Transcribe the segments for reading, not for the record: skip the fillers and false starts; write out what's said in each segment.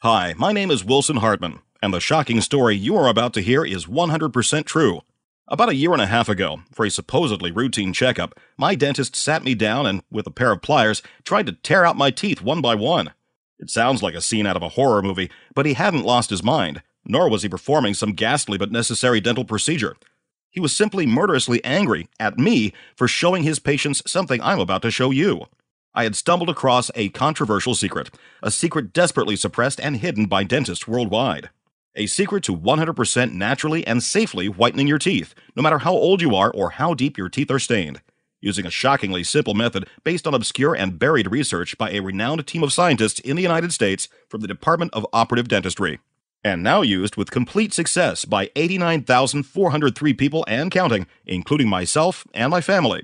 Hi, my name is Wilson Hartman, and the shocking story you are about to hear is 100% true. About a year and a half ago, for a supposedly routine checkup, my dentist sat me down and, with a pair of pliers, tried to tear out my teeth one by one. It sounds like a scene out of a horror movie, but he hadn't lost his mind, nor was he performing some ghastly but necessary dental procedure. He was simply murderously angry at me for showing his patients something I'm about to show you. I had stumbled across a controversial secret, a secret desperately suppressed and hidden by dentists worldwide. A secret to 100% naturally and safely whitening your teeth, no matter how old you are or how deep your teeth are stained, using a shockingly simple method based on obscure and buried research by a renowned team of scientists in the United States from the Department of Operative Dentistry, and now used with complete success by 89,403 people and counting, including myself and my family.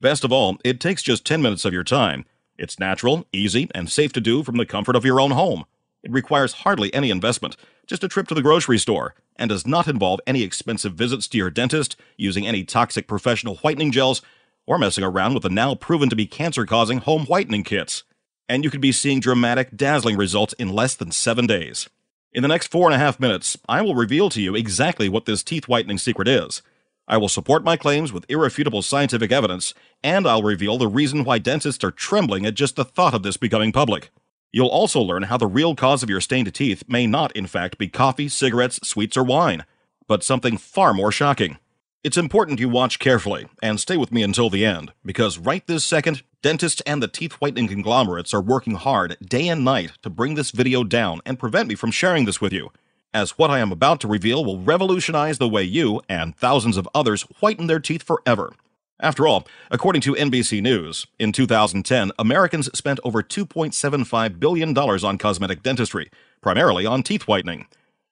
Best of all, it takes just 10 minutes of your time. It's natural, easy, and safe to do from the comfort of your own home. It requires hardly any investment, just a trip to the grocery store, and does not involve any expensive visits to your dentist, using any toxic professional whitening gels, or messing around with the now proven to be cancer-causing home whitening kits. And you could be seeing dramatic, dazzling results in less than 7 days. In the next 4.5 minutes, I will reveal to you exactly what this teeth whitening secret is. I will support my claims with irrefutable scientific evidence, and I'll reveal the reason why dentists are trembling at just the thought of this becoming public. You'll also learn how the real cause of your stained teeth may not, in fact, be coffee, cigarettes, sweets, or wine, but something far more shocking. It's important you watch carefully and stay with me until the end, because right this second, dentists and the teeth whitening conglomerates are working hard day and night to bring this video down and prevent me from sharing this with you, as what I am about to reveal will revolutionize the way you and thousands of others whiten their teeth forever. After all, according to NBC News, in 2010, Americans spent over $2.75 billion on cosmetic dentistry, primarily on teeth whitening.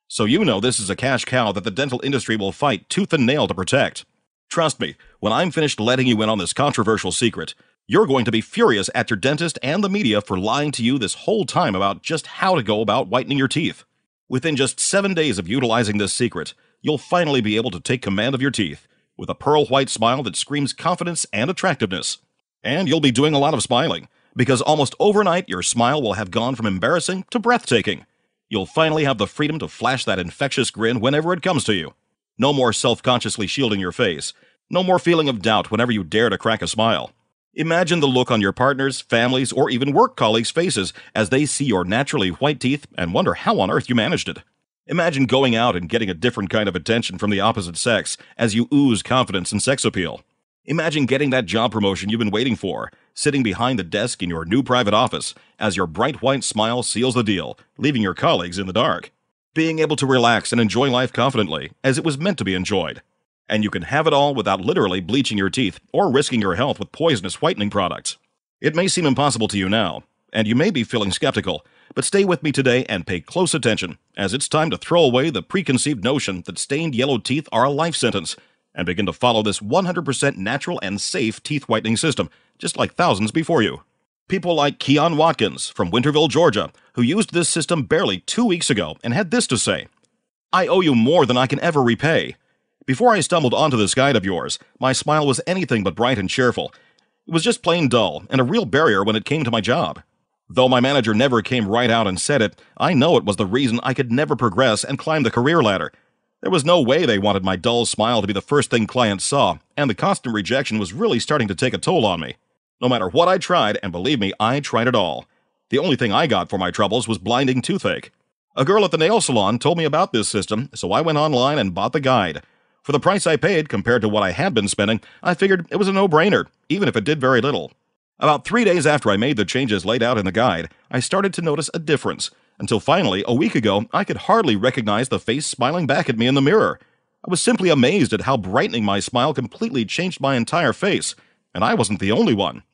So you know this is a cash cow that the dental industry will fight tooth and nail to protect. Trust me, when I'm finished letting you in on this controversial secret, you're going to be furious at your dentist and the media for lying to you this whole time about just how to go about whitening your teeth. Within just 7 days of utilizing this secret, you'll finally be able to take command of your teeth, with a pearl white smile that screams confidence and attractiveness. And you'll be doing a lot of smiling, because almost overnight your smile will have gone from embarrassing to breathtaking. You'll finally have the freedom to flash that infectious grin whenever it comes to you. No more self-consciously shielding your face. No more feeling of doubt whenever you dare to crack a smile. Imagine the look on your partners, families, or even work colleagues' faces as they see your naturally white teeth and wonder how on earth you managed it. Imagine going out and getting a different kind of attention from the opposite sex as you ooze confidence and sex appeal. Imagine getting that job promotion you've been waiting for, sitting behind the desk in your new private office as your bright white smile seals the deal, leaving your colleagues in the dark. Being able to relax and enjoy life confidently as it was meant to be enjoyed. And you can have it all without literally bleaching your teeth or risking your health with poisonous whitening products. It may seem impossible to you now, and you may be feeling skeptical, but stay with me today and pay close attention, as it's time to throw away the preconceived notion that stained yellow teeth are a life sentence, and begin to follow this 100% natural and safe teeth whitening system, just like thousands before you. People like Keon Watkins from Winterville, Georgia, who used this system barely 2 weeks ago and had this to say: "I owe you more than I can ever repay. Before I stumbled onto this guide of yours, my smile was anything but bright and cheerful. It was just plain dull, and a real barrier when it came to my job. Though my manager never came right out and said it, I know it was the reason I could never progress and climb the career ladder. There was no way they wanted my dull smile to be the first thing clients saw, and the constant rejection was really starting to take a toll on me. No matter what I tried, and believe me, I tried it all. The only thing I got for my troubles was blinding toothache. A girl at the nail salon told me about this system, so I went online and bought the guide. For the price I paid compared to what I had been spending, I figured it was a no-brainer, even if it did very little. About 3 days after I made the changes laid out in the guide, I started to notice a difference, until finally, a week ago, I could hardly recognize the face smiling back at me in the mirror. I was simply amazed at how brightening my smile completely changed my entire face, and I wasn't the only one.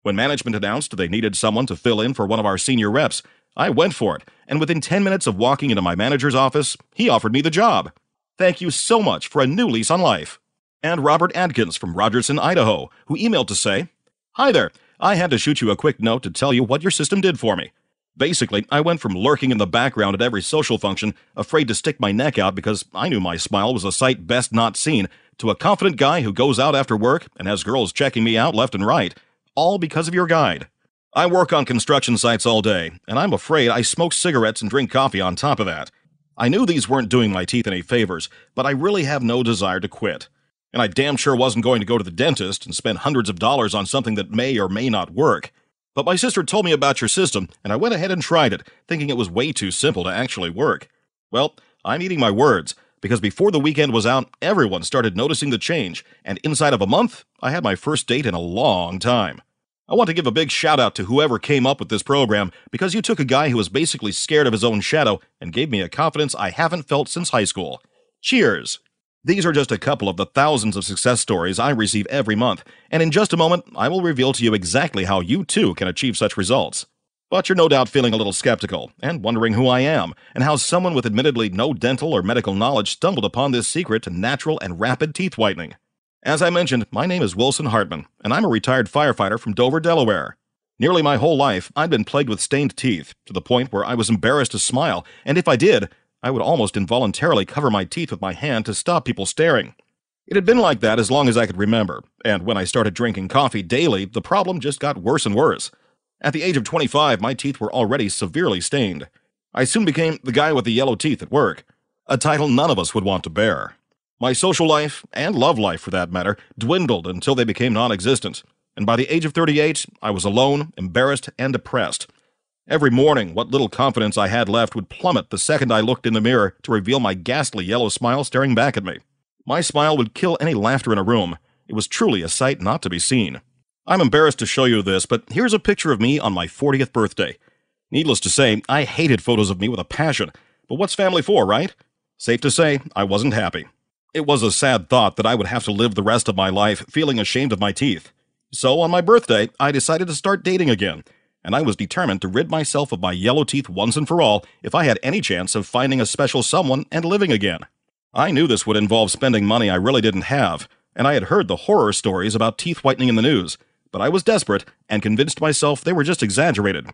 When management announced they needed someone to fill in for one of our senior reps, I went for it, and within 10 minutes of walking into my manager's office, he offered me the job. Thank you so much for a new lease on life." And Robert Adkins from Rogerson, Idaho, who emailed to say, "Hi there, I had to shoot you a quick note to tell you what your system did for me. Basically, I went from lurking in the background at every social function, afraid to stick my neck out because I knew my smile was a sight best not seen, to a confident guy who goes out after work and has girls checking me out left and right, all because of your guide. I work on construction sites all day, and I'm afraid I smoke cigarettes and drink coffee on top of that. I knew these weren't doing my teeth any favors, but I really have no desire to quit. And I damn sure wasn't going to go to the dentist and spend hundreds of dollars on something that may or may not work. But my sister told me about your system, and I went ahead and tried it, thinking it was way too simple to actually work. Well, I'm eating my words, because before the weekend was out, everyone started noticing the change, and inside of a month, I had my first date in a long time. I want to give a big shout out to whoever came up with this program, because you took a guy who was basically scared of his own shadow and gave me a confidence I haven't felt since high school. Cheers! These are just a couple of the thousands of success stories I receive every month, and in just a moment, I will reveal to you exactly how you too can achieve such results. But you're no doubt feeling a little skeptical, and wondering who I am, and how someone with admittedly no dental or medical knowledge stumbled upon this secret to natural and rapid teeth whitening. As I mentioned, my name is Wilson Hartman, and I'm a retired firefighter from Dover, Delaware. Nearly my whole life, I'd been plagued with stained teeth, to the point where I was embarrassed to smile, and if I did, I would almost involuntarily cover my teeth with my hand to stop people staring. It had been like that as long as I could remember, and when I started drinking coffee daily, the problem just got worse and worse. At the age of 25, my teeth were already severely stained. I soon became the guy with the yellow teeth at work, a title none of us would want to bear. My social life, and love life for that matter, dwindled until they became non-existent, and by the age of 38, I was alone, embarrassed, and depressed. Every morning, what little confidence I had left would plummet the second I looked in the mirror to reveal my ghastly yellow smile staring back at me. My smile would kill any laughter in a room. It was truly a sight not to be seen. I'm embarrassed to show you this, but here's a picture of me on my 40th birthday. Needless to say, I hated photos of me with a passion, but what's family for, right? Safe to say, I wasn't happy. It was a sad thought that I would have to live the rest of my life feeling ashamed of my teeth. So on my birthday, I decided to start dating again, and I was determined to rid myself of my yellow teeth once and for all if I had any chance of finding a special someone and living again. I knew this would involve spending money I really didn't have, and I had heard the horror stories about teeth whitening in the news, but I was desperate and convinced myself they were just exaggerated.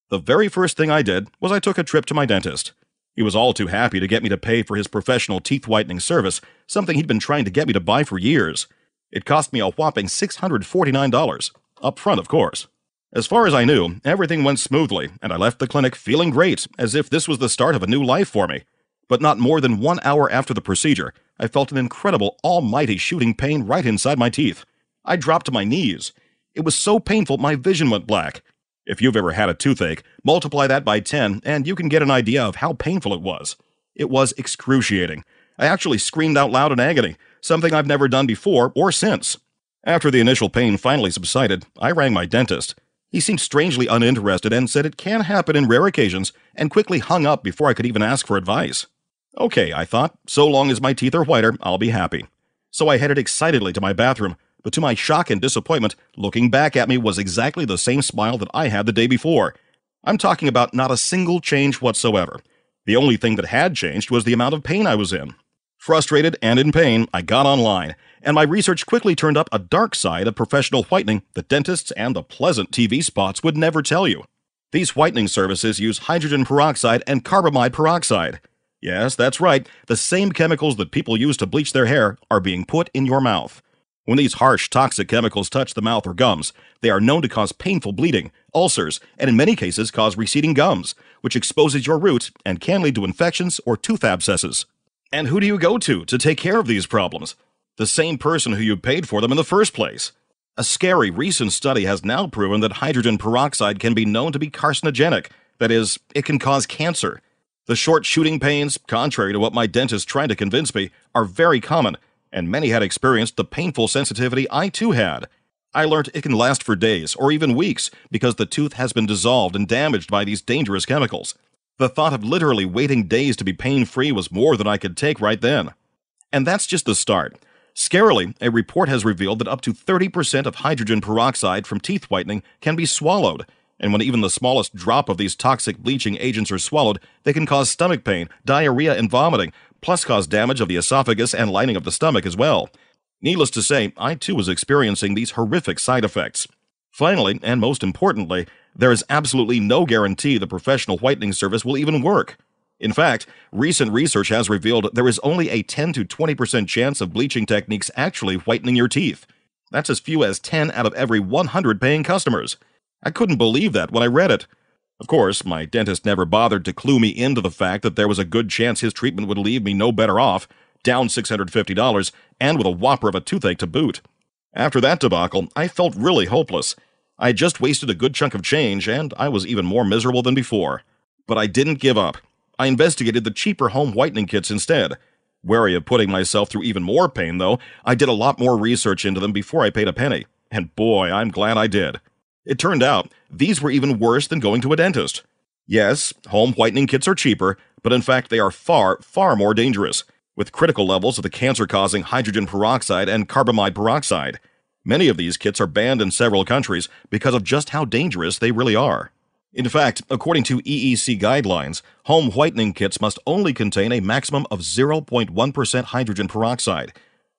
The very first thing I did was I took a trip to my dentist. He was all too happy to get me to pay for his professional teeth whitening service, something he'd been trying to get me to buy for years. It cost me a whopping $649, up front, of course. As far as I knew, everything went smoothly, and I left the clinic feeling great, as if this was the start of a new life for me. But not more than 1 hour after the procedure, I felt an incredible, almighty shooting pain right inside my teeth. I dropped to my knees. It was so painful my vision went black. If you've ever had a toothache, multiply that by 10, and you can get an idea of how painful it was. It was excruciating. I actually screamed out loud in agony, something I've never done before or since. After the initial pain finally subsided, I rang my dentist. He seemed strangely uninterested and said it can happen in rare occasions, and quickly hung up before I could even ask for advice. Okay, I thought, so long as my teeth are whiter, I'll be happy. So I headed excitedly to my bathroom, but to my shock and disappointment, looking back at me was exactly the same smile that I had the day before. I'm talking about not a single change whatsoever. The only thing that had changed was the amount of pain I was in. Frustrated and in pain, I got online, and my research quickly turned up a dark side of professional whitening that dentists and the pleasant TV spots would never tell you. These whitening services use hydrogen peroxide and carbamide peroxide. Yes, that's right, the same chemicals that people use to bleach their hair are being put in your mouth. When these harsh, toxic chemicals touch the mouth or gums, they are known to cause painful bleeding, ulcers, and in many cases cause receding gums, which exposes your root and can lead to infections or tooth abscesses. And who do you go to take care of these problems? The same person who you paid for them in the first place. A scary recent study has now proven that hydrogen peroxide can be known to be carcinogenic. That is, it can cause cancer. The short shooting pains, contrary to what my dentist tried to convince me, are very common, and many had experienced the painful sensitivity I too had. I learned it can last for days or even weeks because the tooth has been dissolved and damaged by these dangerous chemicals. The thought of literally waiting days to be pain-free was more than I could take right then. And that's just the start. Scarily, a report has revealed that up to 30% of hydrogen peroxide from teeth whitening can be swallowed, and when even the smallest drop of these toxic bleaching agents are swallowed, they can cause stomach pain, diarrhea, and vomiting, plus cause damage of the esophagus and lining of the stomach as well. Needless to say, I too was experiencing these horrific side effects. Finally, and most importantly, there is absolutely no guarantee the professional whitening service will even work. In fact, recent research has revealed there is only a 10 to 20% chance of bleaching techniques actually whitening your teeth. That's as few as 10 out of every 100 paying customers. I couldn't believe that when I read it. Of course, my dentist never bothered to clue me into the fact that there was a good chance his treatment would leave me no better off, down $650, and with a whopper of a toothache to boot. After that debacle, I felt really hopeless. I had just wasted a good chunk of change, and I was even more miserable than before. But I didn't give up. I investigated the cheaper home whitening kits instead. Wary of putting myself through even more pain, though, I did a lot more research into them before I paid a penny. And boy, I'm glad I did. It turned out these were even worse than going to a dentist. Yes, home whitening kits are cheaper, but in fact they are far, far more dangerous, with critical levels of the cancer-causing hydrogen peroxide and carbamide peroxide. Many of these kits are banned in several countries because of just how dangerous they really are. In fact, according to EEC guidelines, home whitening kits must only contain a maximum of 0.1% hydrogen peroxide.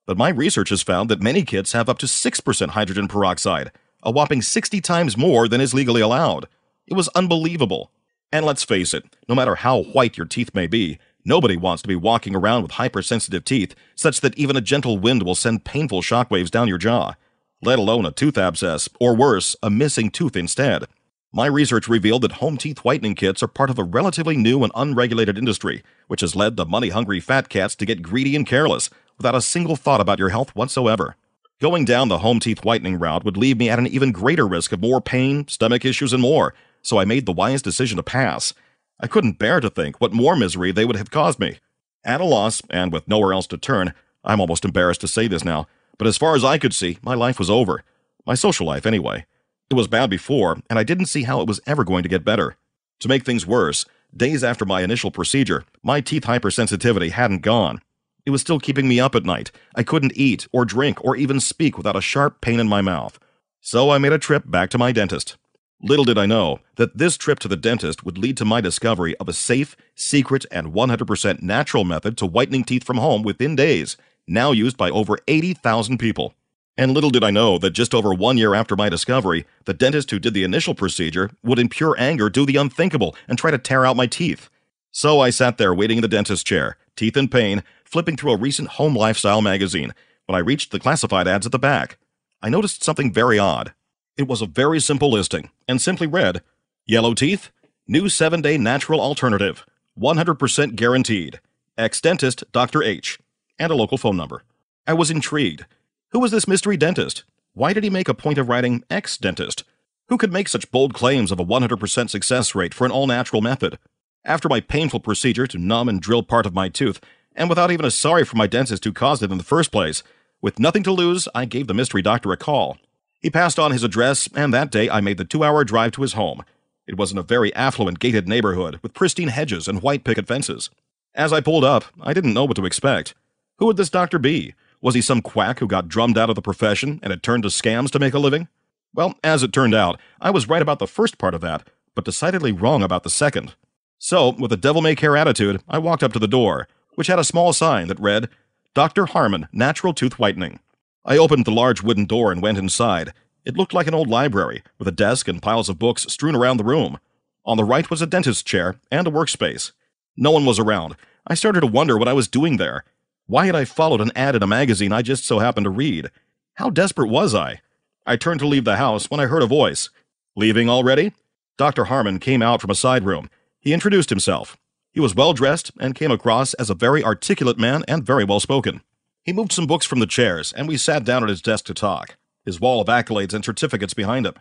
But my research has found that many kits have up to 6% hydrogen peroxide, a whopping 60 times more than is legally allowed. It was unbelievable. And let's face it, no matter how white your teeth may be, nobody wants to be walking around with hypersensitive teeth such that even a gentle wind will send painful shockwaves down your jaw, let alone a tooth abscess, or worse, a missing tooth instead. My research revealed that home teeth whitening kits are part of a relatively new and unregulated industry, which has led the money-hungry fat cats to get greedy and careless, without a single thought about your health whatsoever. Going down the home teeth whitening route would leave me at an even greater risk of more pain, stomach issues, and more, so I made the wise decision to pass. I couldn't bear to think what more misery they would have caused me. At a loss, and with nowhere else to turn, I'm almost embarrassed to say this now, but as far as I could see, my life was over. My social life, anyway. It was bad before, and I didn't see how it was ever going to get better. To make things worse, days after my initial procedure, my teeth hypersensitivity hadn't gone. It was still keeping me up at night. I couldn't eat, or drink, or even speak without a sharp pain in my mouth. So I made a trip back to my dentist. Little did I know that this trip to the dentist would lead to my discovery of a safe, secret, and 100% natural method to whitening teeth from home within days, now used by over 80,000 people. And little did I know that just over 1 year after my discovery, the dentist who did the initial procedure would in pure anger do the unthinkable and try to tear out my teeth. So I sat there waiting in the dentist's chair, teeth in pain, flipping through a recent home lifestyle magazine, when I reached the classified ads at the back. I noticed something very odd. It was a very simple listing, and simply read, "Yellow teeth? New 7-day natural alternative. 100% guaranteed. Ex-dentist Dr. H." And a local phone number. I was intrigued. Who was this mystery dentist? Why did he make a point of writing ex-dentist? Who could make such bold claims of a 100% success rate for an all-natural method? After my painful procedure to numb and drill part of my tooth, and without even a sorry for my dentist who caused it in the first place, with nothing to lose, I gave the mystery doctor a call. He passed on his address, and that day I made the 2-hour drive to his home. It was in a very affluent gated neighborhood with pristine hedges and white picket fences. As I pulled up, I didn't know what to expect. Who would this doctor be? Was he some quack who got drummed out of the profession and had turned to scams to make a living? Well, as it turned out, I was right about the first part of that, but decidedly wrong about the second. So, with a devil-may-care attitude, I walked up to the door, which had a small sign that read, "Dr. Harmon, Natural Tooth Whitening." I opened the large wooden door and went inside. It looked like an old library, with a desk and piles of books strewn around the room. On the right was a dentist's chair and a workspace. No one was around. I started to wonder what I was doing there. Why had I followed an ad in a magazine I just so happened to read? How desperate was I? I turned to leave the house when I heard a voice. "Leaving already?" Dr. Harmon came out from a side room. He introduced himself. He was well-dressed and came across as a very articulate man and very well-spoken. He moved some books from the chairs, and we sat down at his desk to talk, his wall of accolades and certificates behind him.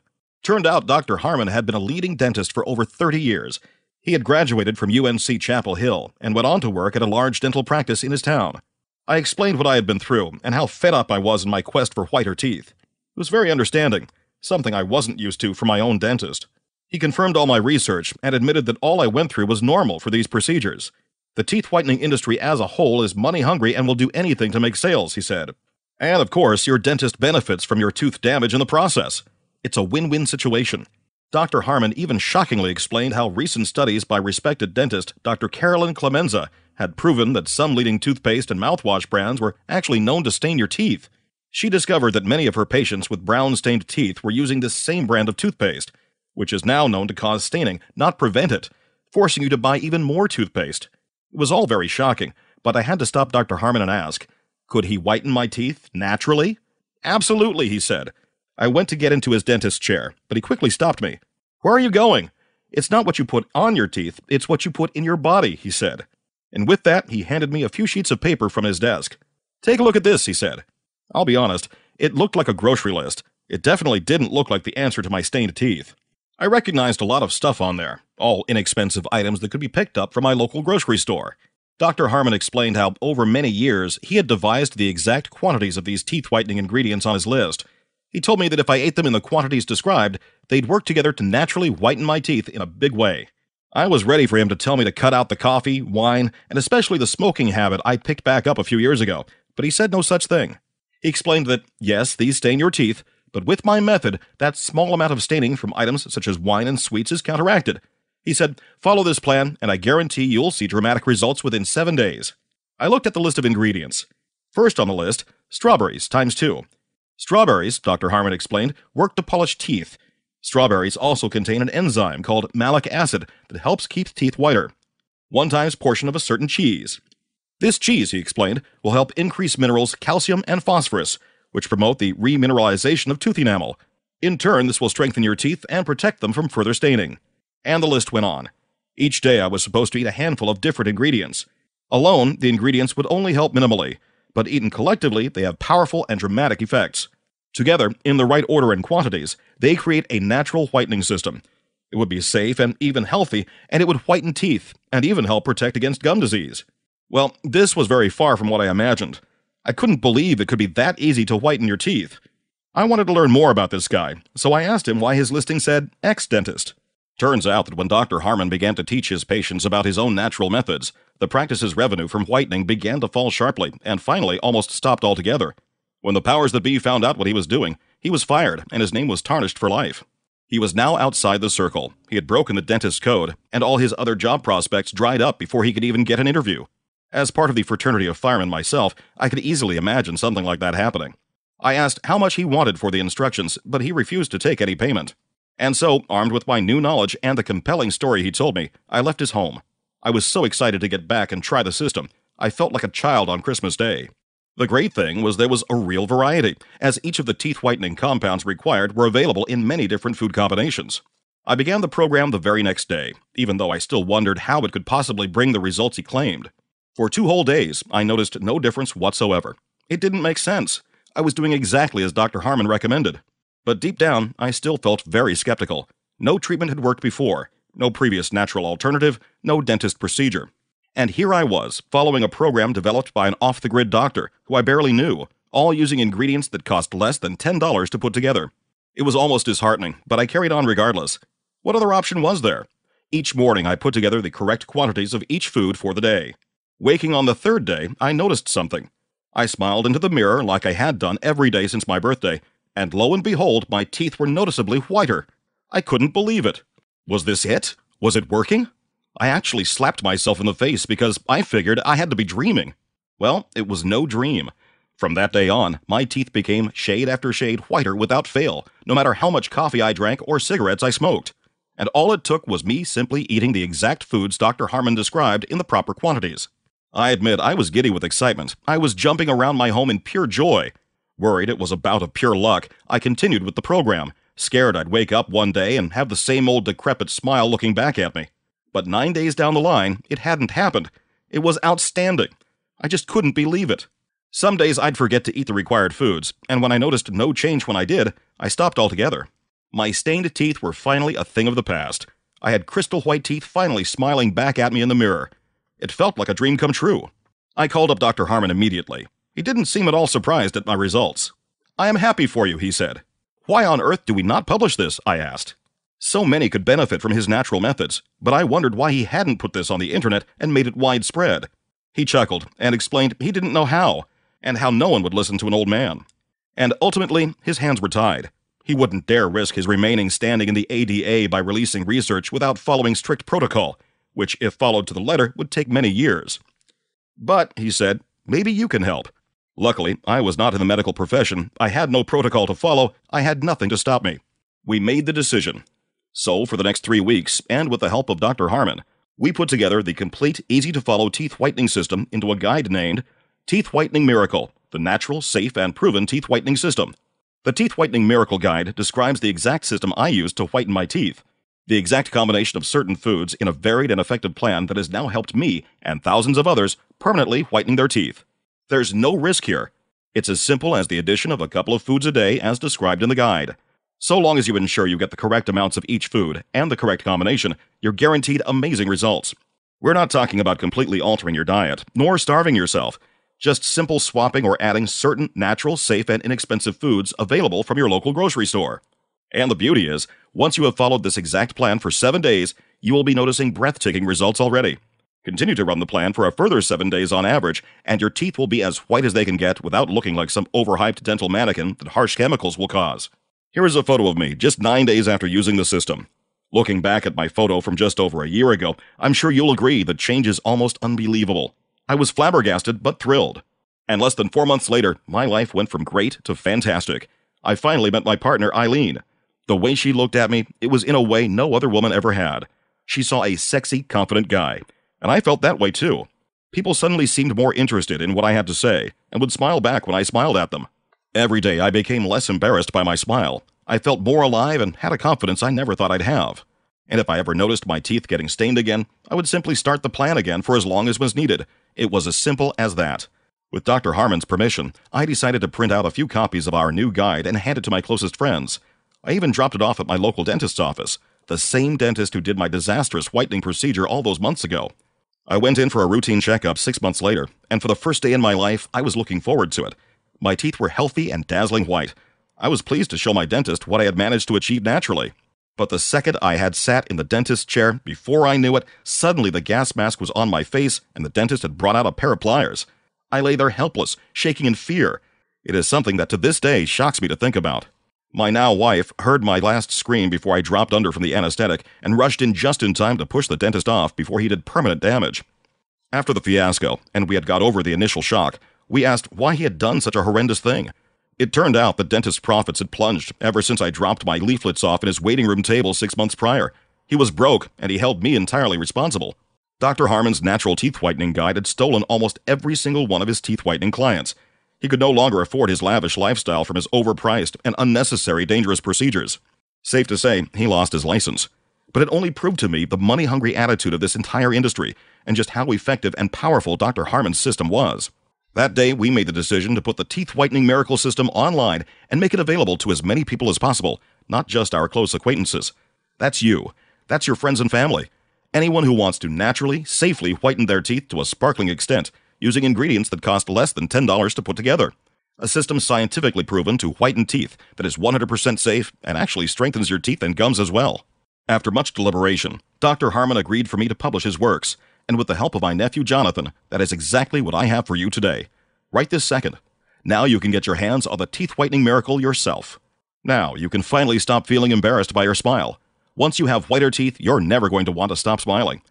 Turned out Dr. Harmon had been a leading dentist for over 30 years. He had graduated from UNC Chapel Hill and went on to work at a large dental practice in his town. I explained what I had been through and how fed up I was in my quest for whiter teeth. He was very understanding, something I wasn't used to from my own dentist. He confirmed all my research and admitted that all I went through was normal for these procedures. The teeth whitening industry as a whole is money-hungry and will do anything to make sales, he said. And of course, your dentist benefits from your tooth damage in the process. It's a win-win situation. Dr. Harmon even shockingly explained how recent studies by respected dentist Dr. Carolyn Clemenza had proven that some leading toothpaste and mouthwash brands were actually known to stain your teeth. She discovered that many of her patients with brown-stained teeth were using this same brand of toothpaste, which is now known to cause staining, not prevent it, forcing you to buy even more toothpaste. It was all very shocking, but I had to stop Dr. Harmon and ask, could he whiten my teeth naturally? Absolutely, he said. I went to get into his dentist's chair, but he quickly stopped me. "Where are you going? It's not what you put on your teeth, it's what you put in your body," he said. And with that, he handed me a few sheets of paper from his desk. "Take a look at this," he said. I'll be honest, it looked like a grocery list. It definitely didn't look like the answer to my stained teeth. I recognized a lot of stuff on there, all inexpensive items that could be picked up from my local grocery store. Dr. Harmon explained how, over many years, he had devised the exact quantities of these teeth-whitening ingredients on his list. He told me that if I ate them in the quantities described, they'd work together to naturally whiten my teeth in a big way. I was ready for him to tell me to cut out the coffee, wine, and especially the smoking habit I picked back up a few years ago, but he said no such thing. He explained that, yes, these stain your teeth, but with my method, that small amount of staining from items such as wine and sweets is counteracted. He said, "Follow this plan, and I guarantee you'll see dramatic results within 7 days." I looked at the list of ingredients. First on the list, strawberries times 2. Strawberries, Dr. Harmon explained, work to polish teeth. Strawberries also contain an enzyme called malic acid that helps keep teeth whiter. 1 times portion of a certain cheese. This cheese, he explained, will help increase minerals calcium and phosphorus, which promote the remineralization of tooth enamel. In turn, this will strengthen your teeth and protect them from further staining. And the list went on. Each day I was supposed to eat a handful of different ingredients. Alone, the ingredients would only help minimally, but eaten collectively, they have powerful and dramatic effects. Together, in the right order and quantities, they create a natural whitening system. It would be safe and even healthy, and it would whiten teeth, and even help protect against gum disease. Well, this was very far from what I imagined. I couldn't believe it could be that easy to whiten your teeth. I wanted to learn more about this guy, so I asked him why his listing said ex-dentist. Turns out that when Dr. Harmon began to teach his patients about his own natural methods, the practice's revenue from whitening began to fall sharply and finally almost stopped altogether. When the powers that be found out what he was doing, he was fired and his name was tarnished for life. He was now outside the circle. He had broken the dentist's code, and all his other job prospects dried up before he could even get an interview. As part of the fraternity of firemen myself, I could easily imagine something like that happening. I asked how much he wanted for the instructions, but he refused to take any payment. And so, armed with my new knowledge and the compelling story he told me, I left his home. I was so excited to get back and try the system. I felt like a child on Christmas Day. The great thing was there was a real variety, as each of the teeth-whitening compounds required were available in many different food combinations. I began the program the very next day, even though I still wondered how it could possibly bring the results he claimed. For 2 whole days, I noticed no difference whatsoever. It didn't make sense. I was doing exactly as Dr. Harmon recommended. But deep down, I still felt very skeptical. No treatment had worked before, no previous natural alternative, no dentist procedure. And here I was, following a program developed by an off-the-grid doctor who I barely knew, all using ingredients that cost less than $10 to put together. It was almost disheartening, but I carried on regardless. What other option was there? Each morning I put together the correct quantities of each food for the day. Waking on the 3rd day, I noticed something. I smiled into the mirror like I had done every day since my birthday, and lo and behold, my teeth were noticeably whiter. I couldn't believe it. Was this it? Was it working? I actually slapped myself in the face because I figured I had to be dreaming. Well, it was no dream. From that day on, my teeth became shade after shade whiter without fail, no matter how much coffee I drank or cigarettes I smoked. And all it took was me simply eating the exact foods Dr. Harmon described in the proper quantities. I admit I was giddy with excitement. I was jumping around my home in pure joy. Worried it was a bout of pure luck, I continued with the program, scared I'd wake up one day and have the same old decrepit smile looking back at me. But 9 days down the line, it hadn't happened. It was outstanding. I just couldn't believe it. Some days I'd forget to eat the required foods, and when I noticed no change when I did, I stopped altogether. My stained teeth were finally a thing of the past. I had crystal white teeth finally smiling back at me in the mirror. It felt like a dream come true. I called up Dr. Harmon immediately. He didn't seem at all surprised at my results. "I am happy for you," he said. "Why on earth do we not publish this?" I asked. So many could benefit from his natural methods, but I wondered why he hadn't put this on the internet and made it widespread. He chuckled and explained he didn't know how, and how no one would listen to an old man. And ultimately, his hands were tied. He wouldn't dare risk his remaining standing in the ADA by releasing research without following strict protocol, which, if followed to the letter, would take many years. "But," he said, "maybe you can help." Luckily, I was not in the medical profession, I had no protocol to follow, I had nothing to stop me. We made the decision. So, for the next 3 weeks, and with the help of Dr. Harmon, we put together the complete, easy-to-follow teeth whitening system into a guide named Teeth Whitening Miracle, the natural, safe, and proven teeth whitening system. The Teeth Whitening Miracle Guide describes the exact system I use to whiten my teeth. The exact combination of certain foods in a varied and effective plan that has now helped me and thousands of others permanently whitening their teeth. There's no risk here. It's as simple as the addition of a couple of foods a day as described in the guide. So long as you ensure you get the correct amounts of each food and the correct combination, you're guaranteed amazing results. We're not talking about completely altering your diet, nor starving yourself. Just simple swapping or adding certain natural, safe, and inexpensive foods available from your local grocery store. And the beauty is, once you have followed this exact plan for 7 days, you will be noticing breathtaking results already. Continue to run the plan for a further 7 days on average, and your teeth will be as white as they can get without looking like some overhyped dental mannequin that harsh chemicals will cause. Here is a photo of me just 9 days after using the system. Looking back at my photo from just over a year ago, I'm sure you'll agree the change is almost unbelievable. I was flabbergasted but thrilled. And less than 4 months later, my life went from great to fantastic. I finally met my partner, Eileen. The way she looked at me, it was in a way no other woman ever had. She saw a sexy, confident guy. And I felt that way too. People suddenly seemed more interested in what I had to say, and would smile back when I smiled at them. Every day I became less embarrassed by my smile. I felt more alive and had a confidence I never thought I'd have. And if I ever noticed my teeth getting stained again, I would simply start the plan again for as long as was needed. It was as simple as that. With Dr. Harmon's permission, I decided to print out a few copies of our new guide and hand it to my closest friends. I even dropped it off at my local dentist's office, the same dentist who did my disastrous whitening procedure all those months ago. I went in for a routine checkup 6 months later, and for the first day in my life, I was looking forward to it. My teeth were healthy and dazzling white. I was pleased to show my dentist what I had managed to achieve naturally. But the second I had sat in the dentist's chair, before I knew it, suddenly the gas mask was on my face and the dentist had brought out a pair of pliers. I lay there helpless, shaking in fear. It is something that to this day shocks me to think about. My now wife heard my last scream before I dropped under from the anesthetic and rushed in just in time to push the dentist off before he did permanent damage. After the fiasco, and we had got over the initial shock, we asked why he had done such a horrendous thing. It turned out the dentist's profits had plunged ever since I dropped my leaflets off in his waiting room table 6 months prior. He was broke, and he held me entirely responsible. Dr. Harmon's natural teeth whitening guide had stolen almost every single one of his teeth whitening clients. He could no longer afford his lavish lifestyle from his overpriced and unnecessary dangerous procedures. Safe to say, he lost his license. But it only proved to me the money-hungry attitude of this entire industry and just how effective and powerful Dr. Harmon's system was. That day, we made the decision to put the Teeth Whitening Miracle System online and make it available to as many people as possible, not just our close acquaintances. That's you. That's your friends and family. Anyone who wants to naturally, safely whiten their teeth to a sparkling extent, using ingredients that cost less than $10 to put together. A system scientifically proven to whiten teeth that is 100% safe and actually strengthens your teeth and gums as well. After much deliberation, Dr. Harmon agreed for me to publish his works, and with the help of my nephew Jonathan, that is exactly what I have for you today. Right this second. Now you can get your hands on the Teeth Whitening Miracle yourself. Now you can finally stop feeling embarrassed by your smile. Once you have whiter teeth, you're never going to want to stop smiling.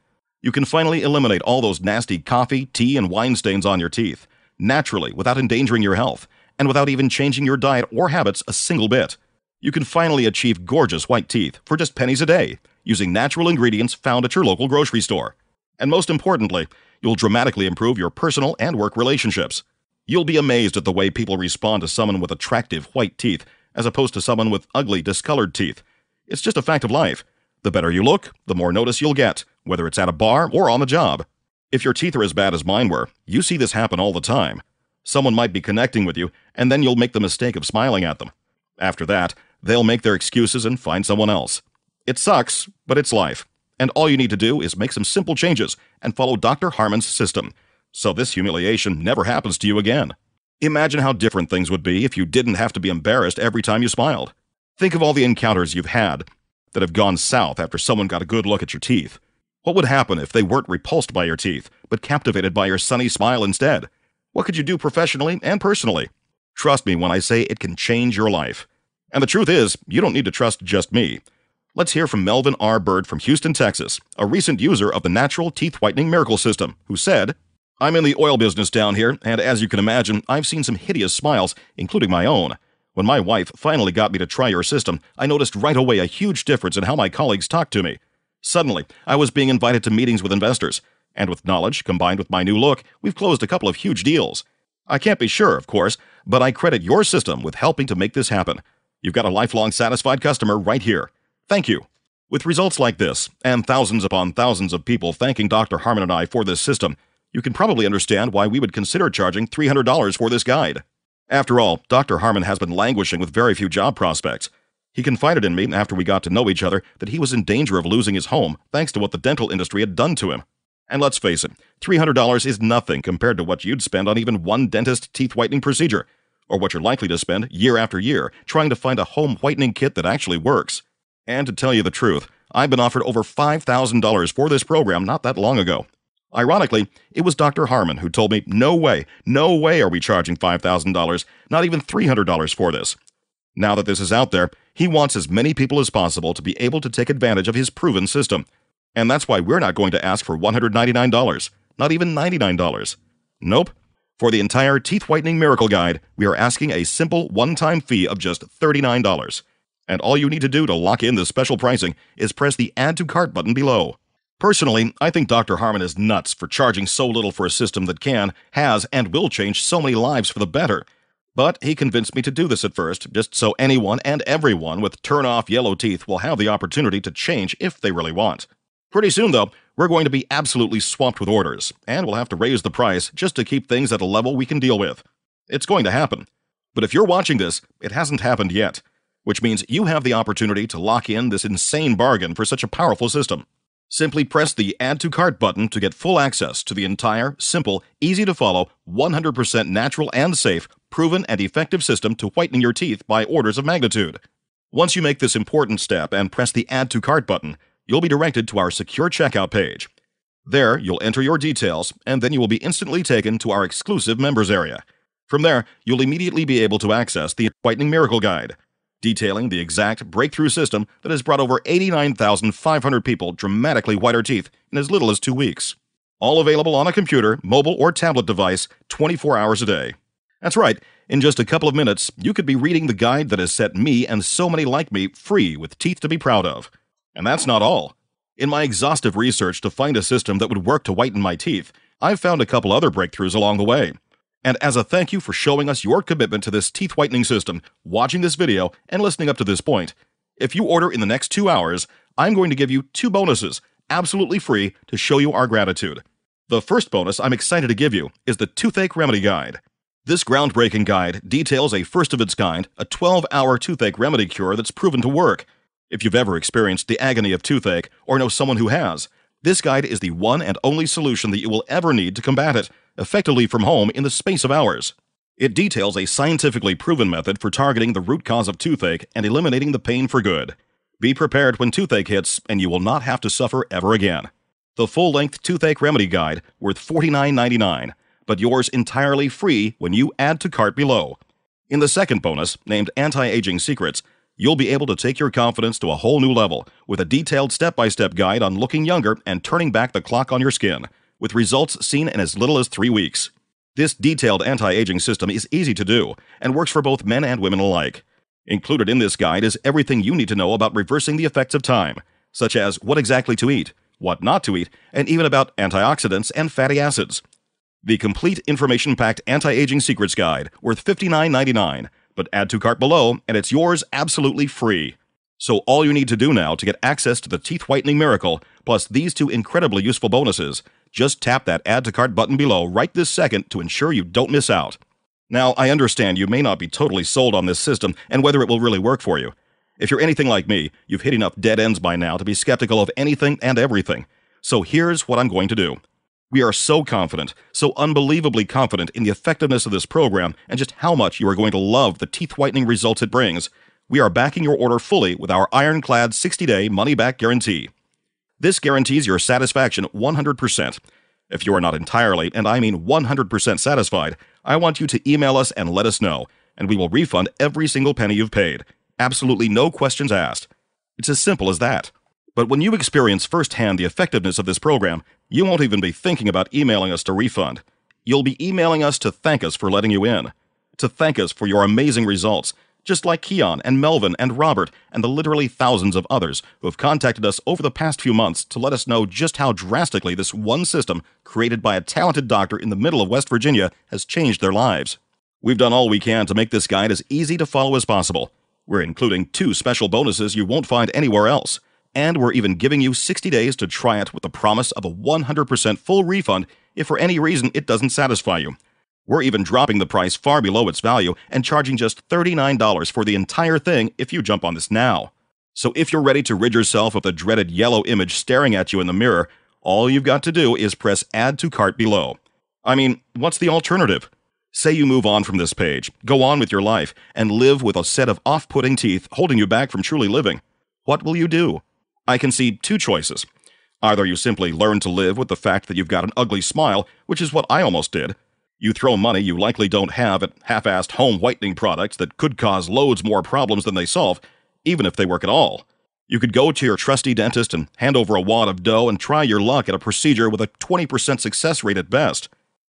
You can finally eliminate all those nasty coffee, tea, and wine stains on your teeth, naturally, without endangering your health, and without even changing your diet or habits a single bit. You can finally achieve gorgeous white teeth for just pennies a day, using natural ingredients found at your local grocery store. And most importantly, you'll dramatically improve your personal and work relationships. You'll be amazed at the way people respond to someone with attractive white teeth, as opposed to someone with ugly, discolored teeth. It's just a fact of life. The better you look, the more notice you'll get, whether it's at a bar or on the job. If your teeth are as bad as mine were, you see this happen all the time. Someone might be connecting with you, and then you'll make the mistake of smiling at them. After that, they'll make their excuses and find someone else. It sucks, but it's life. And all you need to do is make some simple changes and follow Dr. Harmon's system, so this humiliation never happens to you again. Imagine how different things would be if you didn't have to be embarrassed every time you smiled. Think of all the encounters you've had that have gone south after someone got a good look at your teeth. What would happen if they weren't repulsed by your teeth, but captivated by your sunny smile instead? What could you do professionally and personally? Trust me when I say it can change your life. And the truth is, you don't need to trust just me. Let's hear from Melvin R. Bird from Houston, Texas, a recent user of the Natural Teeth Whitening Miracle System, who said, "I'm in the oil business down here, and as you can imagine, I've seen some hideous smiles, including my own. When my wife finally got me to try your system, I noticed right away a huge difference in how my colleagues talked to me. Suddenly, I was being invited to meetings with investors, and with knowledge combined with my new look, we've closed a couple of huge deals. I can't be sure, of course, but I credit your system with helping to make this happen. You've got a lifelong satisfied customer right here. Thank you. With results like this, and thousands upon thousands of people thanking Dr. Harmon and I for this system, you can probably understand why we would consider charging $300 for this guide. After all, Dr. Harmon has been languishing with very few job prospects. He confided in me after we got to know each other that he was in danger of losing his home thanks to what the dental industry had done to him. And let's face it, $300 is nothing compared to what you'd spend on even one dentist teeth whitening procedure, or what you're likely to spend year after year trying to find a home whitening kit that actually works. And to tell you the truth, I've been offered over $5,000 for this program not that long ago. Ironically, it was Dr. Harmon who told me, no way are we charging $5,000, not even $300 for this. Now that this is out there, he wants as many people as possible to be able to take advantage of his proven system. And that's why we're not going to ask for $199, not even $99. Nope. For the entire Teeth Whitening Miracle Guide, we are asking a simple one-time fee of just $39. And all you need to do to lock in this special pricing is press the Add to Cart button below. Personally, I think Dr. Harmon is nuts for charging so little for a system that has, and will change so many lives for the better. But he convinced me to do this at first, just so anyone and everyone with turn-off yellow teeth will have the opportunity to change if they really want. Pretty soon, though, we're going to be absolutely swamped with orders, and we'll have to raise the price just to keep things at a level we can deal with. It's going to happen. But if you're watching this, it hasn't happened yet, which means you have the opportunity to lock in this insane bargain for such a powerful system. Simply press the Add to Cart button to get full access to the entire, simple, easy-to-follow, 100% natural and safe, proven and effective system to whitening your teeth by orders of magnitude. Once you make this important step and press the Add to Cart button, you'll be directed to our secure checkout page. There, you'll enter your details, and then you will be instantly taken to our exclusive members area. From there, you'll immediately be able to access the Whitening Miracle Guide, detailing the exact breakthrough system that has brought over 89,500 people dramatically whiter teeth in as little as 2 weeks. All available on a computer, mobile, or tablet device 24 hours a day. That's right, in just a couple of minutes, you could be reading the guide that has set me and so many like me free with teeth to be proud of. And that's not all. In my exhaustive research to find a system that would work to whiten my teeth, I've found a couple other breakthroughs along the way. And as a thank you for showing us your commitment to this teeth whitening system, watching this video, and listening up to this point, if you order in the next 2 hours, I'm going to give you 2 bonuses, absolutely free, to show you our gratitude. The first bonus I'm excited to give you is the Toothache Remedy Guide. This groundbreaking guide details a first-of-its-kind, a 12-hour toothache remedy cure that's proven to work. If you've ever experienced the agony of toothache, or know someone who has, this guide is the one and only solution that you will ever need to combat it, effectively from home in the space of hours. It details a scientifically proven method for targeting the root cause of toothache and eliminating the pain for good. Be prepared when toothache hits, and you will not have to suffer ever again. The full-length Toothache Remedy Guide, worth $49.99, but yours entirely free when you add to cart below. In the second bonus, named Anti-Aging Secrets, you'll be able to take your confidence to a whole new level with a detailed step-by-step guide on looking younger and turning back the clock on your skin, with results seen in as little as 3 weeks. This detailed anti-aging system is easy to do and works for both men and women alike. Included in this guide is everything you need to know about reversing the effects of time, such as what exactly to eat, what not to eat, and even about antioxidants and fatty acids. The complete information-packed Anti-Aging Secrets Guide, worth $59.99, but add to cart below and it's yours absolutely free. So all you need to do now to get access to the Teeth Whitening Miracle, plus these 2 incredibly useful bonuses, just tap that Add to Cart button below right this second to ensure you don't miss out. Now, I understand you may not be totally sold on this system and whether it will really work for you. If you're anything like me, you've hit enough dead ends by now to be skeptical of anything and everything. So here's what I'm going to do. We are so confident, so unbelievably confident in the effectiveness of this program and just how much you are going to love the teeth whitening results it brings. We are backing your order fully with our ironclad 60-day money-back guarantee. This guarantees your satisfaction 100%. If you are not entirely, and I mean 100% satisfied, I want you to email us and let us know, and we will refund every single penny you've paid. Absolutely no questions asked. It's as simple as that. But when you experience firsthand the effectiveness of this program, you won't even be thinking about emailing us to refund. You'll be emailing us to thank us for letting you in, to thank us for your amazing results, just like Keon and Melvin and Robert and the literally thousands of others who have contacted us over the past few months to let us know just how drastically this one system, created by a talented doctor in the middle of West Virginia, has changed their lives. We've done all we can to make this guide as easy to follow as possible. We're including 2 special bonuses you won't find anywhere else, and we're even giving you 60 days to try it with the promise of a 100% full refund if for any reason it doesn't satisfy you. We're even dropping the price far below its value and charging just $39 for the entire thing if you jump on this now. So if you're ready to rid yourself of the dreaded yellow image staring at you in the mirror, all you've got to do is press Add to Cart below. I mean, what's the alternative? Say you move on from this page, go on with your life, and live with a set of off-putting teeth holding you back from truly living. What will you do? I can see 2 choices. Either you simply learn to live with the fact that you've got an ugly smile, which is what I almost did. You throw money you likely don't have at half-assed home whitening products that could cause loads more problems than they solve, even if they work at all. You could go to your trusty dentist and hand over a wad of dough and try your luck at a procedure with a 20% success rate at best.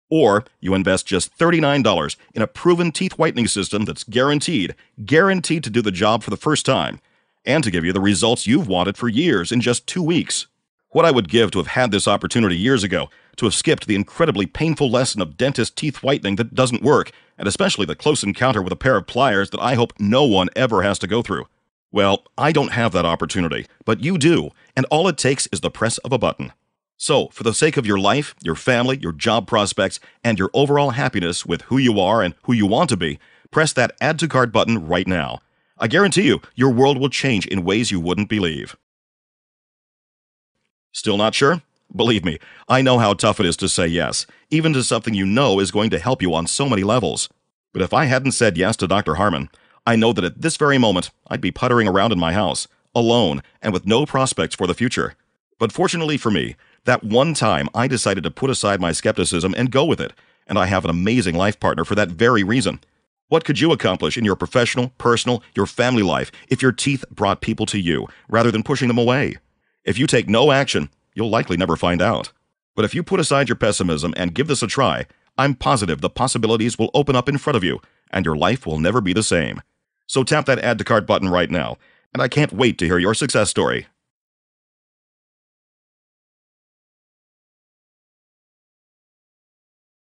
Or you invest just $39 in a proven teeth whitening system that's guaranteed to do the job for the first time, and to give you the results you've wanted for years in just 2 weeks. What I would give to have had this opportunity years ago, to have skipped the incredibly painful lesson of dentist teeth whitening that doesn't work, and especially the close encounter with a pair of pliers that I hope no one ever has to go through. Well, I don't have that opportunity, but you do, and all it takes is the press of a button. So, for the sake of your life, your family, your job prospects, and your overall happiness with who you are and who you want to be, press that Add to Cart button right now. I guarantee you, your world will change in ways you wouldn't believe. Still not sure? Believe me, I know how tough it is to say yes, even to something you know is going to help you on so many levels. But if I hadn't said yes to Dr. Harmon, I know that at this very moment, I'd be puttering around in my house, alone, and with no prospects for the future. But fortunately for me, that one time I decided to put aside my skepticism and go with it, and I have an amazing life partner for that very reason. What could you accomplish in your professional, personal, your family life if your teeth brought people to you, rather than pushing them away? If you take no action, you'll likely never find out. But if you put aside your pessimism and give this a try, I'm positive the possibilities will open up in front of you, and your life will never be the same. So tap that Add to Cart button right now, and I can't wait to hear your success story.